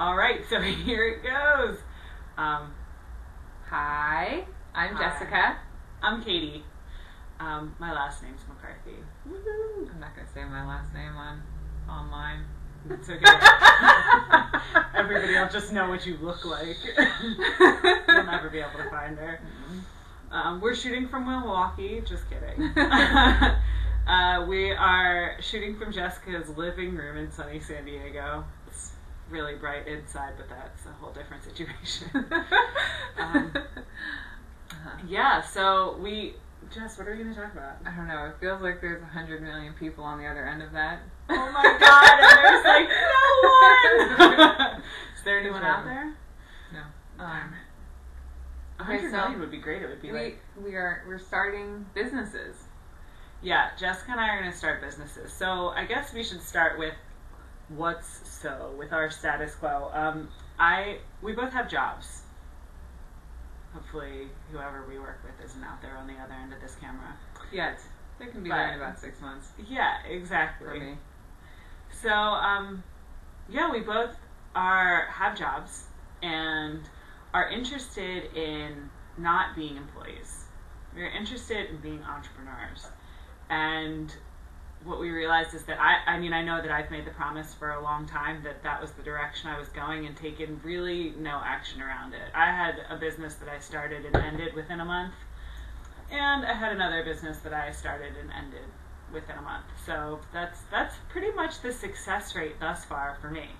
All right, so here it goes. Hi, I'm Hi. Jessica. I'm Katie. My last name's McCarthy. Woo-hoo. I'm not going to say my last name online. It's okay. Everybody will just know what you look like. You'll never be able to find her. We're shooting from Milwaukee. Just kidding. We are shooting from Jessica's living room in sunny San Diego. It's really bright inside, but that's a whole different situation. Yeah, so Jess, what are we going to talk about? I don't know. It feels like there's 100 million people on the other end of that. Oh my god, and there's like no one! Is there anyone out there? No. Damn it. 100 million would be great. It would be we're starting businesses. Yeah, Jessica and I are going to start businesses. So I guess we should start with with our status quo. We both have jobs. Hopefully whoever we work with isn't out there on the other end of this camera. Yet. They can be there in about 6 months. Yeah, exactly. For me. So, yeah, we both have jobs and are interested in not being employees. We're interested in being entrepreneurs. And what we realized is that I know that I've made the promise for a long time that was the direction I was going and taken really no action around it. I had a business that I started and ended within a month. And I had another business that I started and ended within a month. So that's pretty much the success rate thus far for me.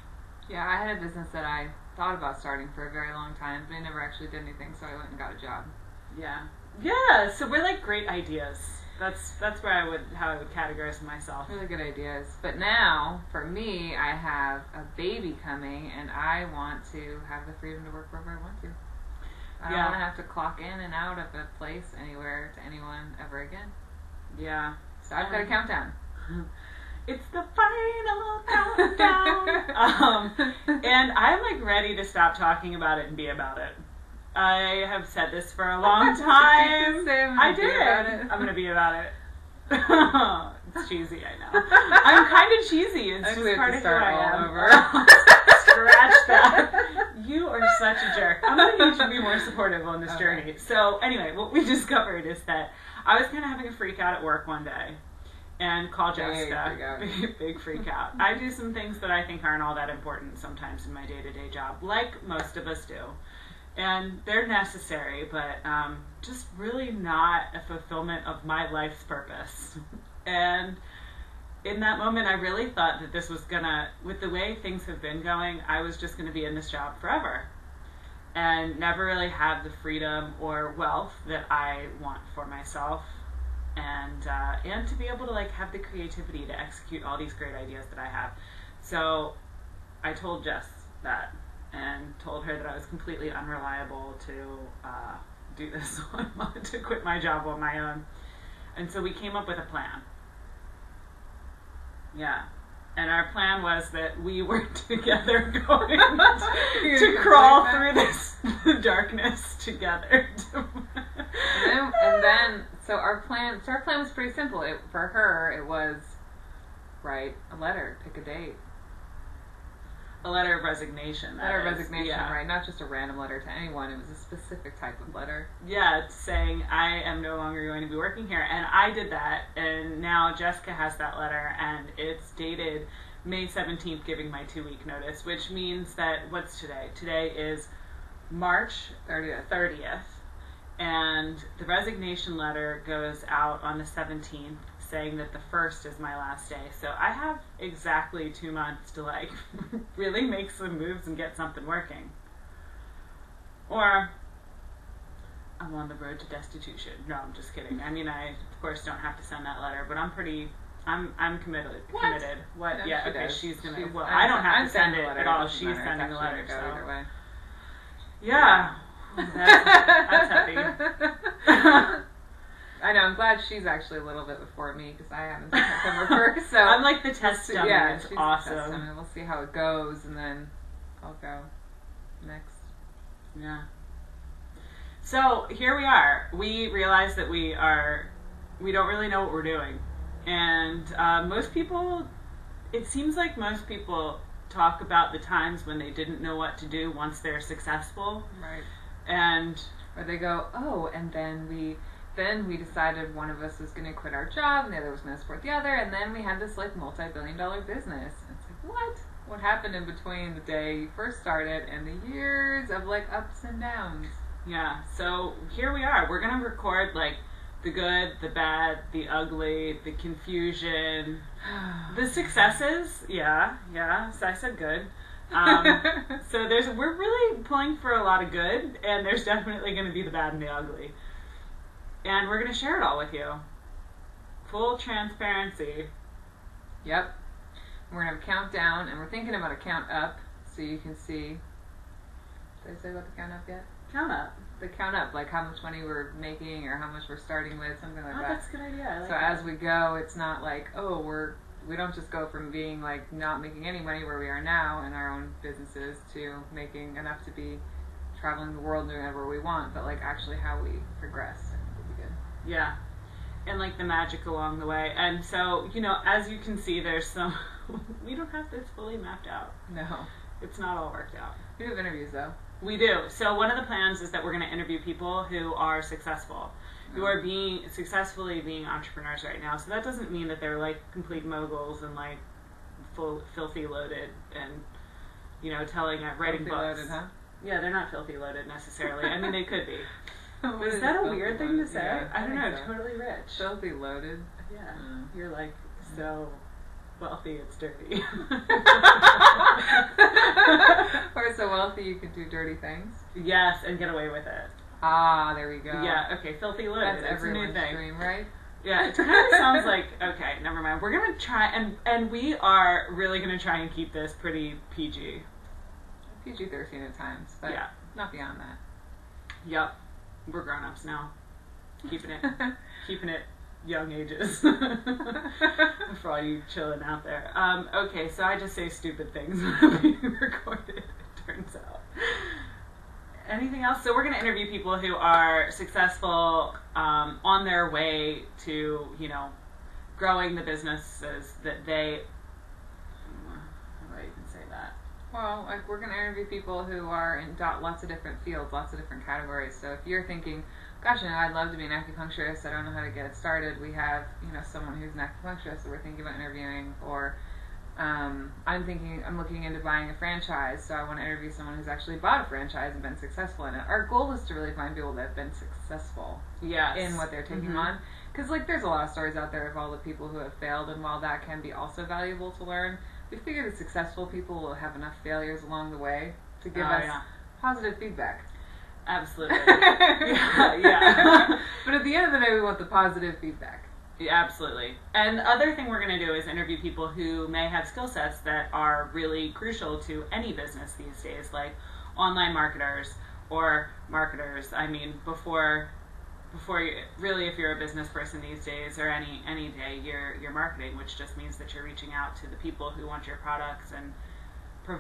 Yeah, I had a business that I thought about starting for a very long time, but I never actually did anything, so I went and got a job. Yeah. Yeah, so we're like great ideas. That's how I would categorize myself. Really good ideas. But now, for me, I have a baby coming, and I want to have the freedom to work wherever I want to. I don't want to have to clock in and out of a place anywhere to anyone ever again. Yeah. So I've got a countdown. It's the final countdown. And I'm like ready to stop talking about it and be about it. I have said this for a long time. I did. I'm gonna be about it. It's cheesy, I know. I'm kind of cheesy. It's just part of who I am. Over. Scratch that. You are such a jerk. I'm gonna need you to be more supportive on this journey. So anyway, what we discovered is that I was kind of having a freak out at work one day. And call Jessica. Big freak out. I do some things that I think aren't all that important sometimes in my day-to-day job, like most of us do. And they're necessary, but just really not a fulfillment of my life's purpose. And in that moment, I really thought that this was with the way things have been going, I was just gonna be in this job forever. And never really have the freedom or wealth that I want for myself. And to be able to like have the creativity to execute all these great ideas that I have. So I told Jess that and told her that I was completely unreliable to do this to quit my job on my own. And so we came up with a plan. Yeah. And our plan was that we were together going to crawl through this darkness together. and then so our plan was pretty simple. For her, it was write a letter, pick a date. A letter of resignation. Right? Not just a random letter to anyone. It was a specific type of letter. Yeah, it's saying, I am no longer going to be working here. And I did that, and now Jessica has that letter, and it's dated May 17th, giving my 2-week notice, which means that, what's today? Today is March 30th. And the resignation letter goes out on the 17th, saying that the 1st is my last day. So I have exactly 2 months to like really make some moves and get something working. Or I'm on the road to destitution. No, I'm just kidding. I mean, I of course don't have to send that letter, but I'm committed. What? Committed. What? No, yeah. she Okay. does. She's gonna. I don't have to send it at all. She's sending the letter. So. Either way. Yeah. That's heavy. I know, I'm glad she's actually a little bit before me because I haven't been September 1st. So I'm like the test dummy. Yeah, it's she's awesome. The test dummy. We'll see how it goes, and then I'll go next. Yeah. So here we are. We realize that we don't really know what we're doing, and most people, it seems like most people talk about the times when they didn't know what to do once they're successful. Right. And or they go, oh, and then we decided one of us was going to quit our job and the other was going to support the other, and then we had this like multi-billion-dollar business. And it's like, what? What happened in between the day you first started and the years of like ups and downs? Yeah, so here we are. We're going to record like the good, the bad, the ugly, the confusion, the successes. Yeah, so I said good. So we're really pulling for a lot of good, and there's definitely going to be the bad and the ugly. And we're going to share it all with you. Full transparency. Yep. We're going to have a countdown, and we're thinking about a count up, so you can see. Did I say about the count up yet? Count up. The count up, like how much money we're making or how much we're starting with, something like that. That's a good idea. I like so that. As we go, it's not like, we don't just go from being like not making any money where we are now in our own businesses to making enough to be traveling the world doing whatever we want, but like actually how we progress. I think would be good. Yeah. And like the magic along the way. And so, as you can see, there's some, we don't have this fully mapped out. No. It's not all worked out. We have interviews though. We do. So one of the plans is that we're going to interview people who are successful, who are successfully being entrepreneurs right now. So that doesn't mean that they're like complete moguls and like filthy loaded and, writing filthy books. Loaded, huh? Yeah, they're not filthy loaded necessarily. I mean, they could be. Is Is that a weird thing to say? Yeah, I don't know. so. Totally rich. Filthy loaded. Yeah. You're like so wealthy, it's dirty. Or so wealthy you can do dirty things. Yes, and get away with it. Ah, there we go. Yeah, okay, filthy loaded. That's it's a new everyone's thing. dream, right? Yeah, it kind of sounds like, okay, never mind. We're going to try, and we are really going to try and keep this pretty PG. PG-13 at times, but yeah. Not beyond that. Yep. We're grown-ups now. Keeping it young ages. For all you chilling out there. Okay, so I just say stupid things being recorded, it turns out. Anything else? So we're going to interview people who are successful on their way to, growing the businesses that they... How do I even say that? Well, like we're going to interview people who are in lots of different fields, lots of different categories. So if you're thinking, gosh, I'd love to be an acupuncturist, I don't know how to get it started, we have, someone who's an acupuncturist that we're thinking about interviewing, or I'm looking into buying a franchise, so I want to interview someone who's actually bought a franchise and been successful in it. Our goal is to really find people that have been successful in what they're taking on. Because, there's a lot of stories out there of all the people who have failed, and while that can be also valuable to learn, we figure that successful people will have enough failures along the way to give us positive feedback. Absolutely. yeah. But at the end of the day, we want the positive feedback. Yeah, absolutely. And the other thing we're going to do is interview people who may have skill sets that are really crucial to any business these days, like online marketers or marketers. I mean, before you, really, if you're a business person these days or any day, you're marketing, which just means that you're reaching out to the people who want your products and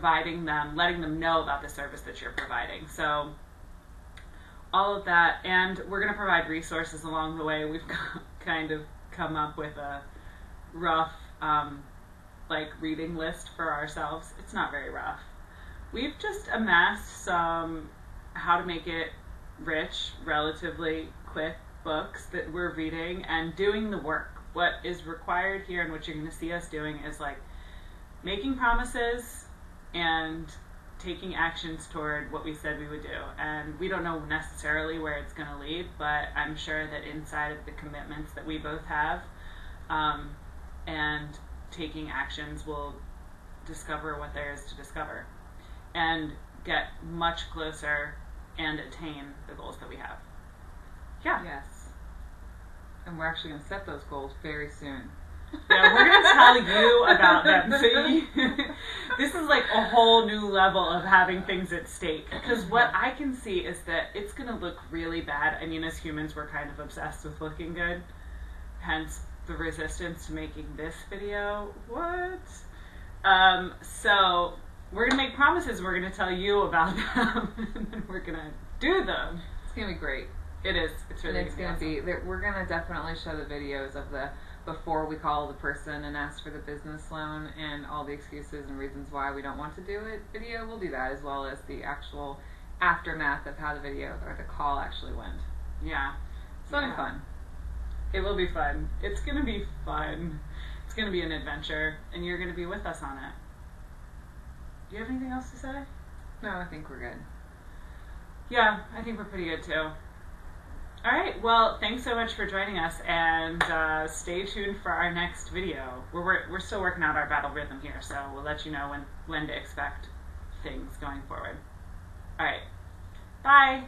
letting them know about the service that you're providing. So all of that, and we're going to provide resources along the way. We've kind of come up with a rough reading list for ourselves. It's not very rough. We've just amassed some how to make it rich, relatively quick books that we're reading and doing the work. What is required here and what you're going to see us doing is making promises and taking actions toward what we said we would do. And we don't know necessarily where it's going to lead, but I'm sure that inside of the commitments that we both have and taking actions, we'll discover what there is to discover and get much closer and attain the goals that we have. Yeah. Yes. And we're actually going to set those goals very soon. Yeah, we're going to tell you about them. So this is like a whole new level of having things at stake. Because what I can see is that it's going to look really bad. I mean, as humans, we're kind of obsessed with looking good. Hence the resistance to making this video. What? So we're going to make promises and we're going to tell you about them. And then we're going to do them. It's going to be great. It is. It's really going to be. We're going to definitely show the videos of the before we call the person and ask for the business loan and all the excuses and reasons why we don't want to do it video. We'll do that, as well as the actual aftermath of how the video or the call actually went. Yeah. So it'll be fun. It will be fun. It's going to be fun. It's going to be an adventure, and you're going to be with us on it. Do you have anything else to say? No, I think we're good. Yeah, I think we're pretty good too. All right, well, thanks so much for joining us, and stay tuned for our next video. We're still working out our battle rhythm here, so we'll let you know when to expect things going forward. All right, bye.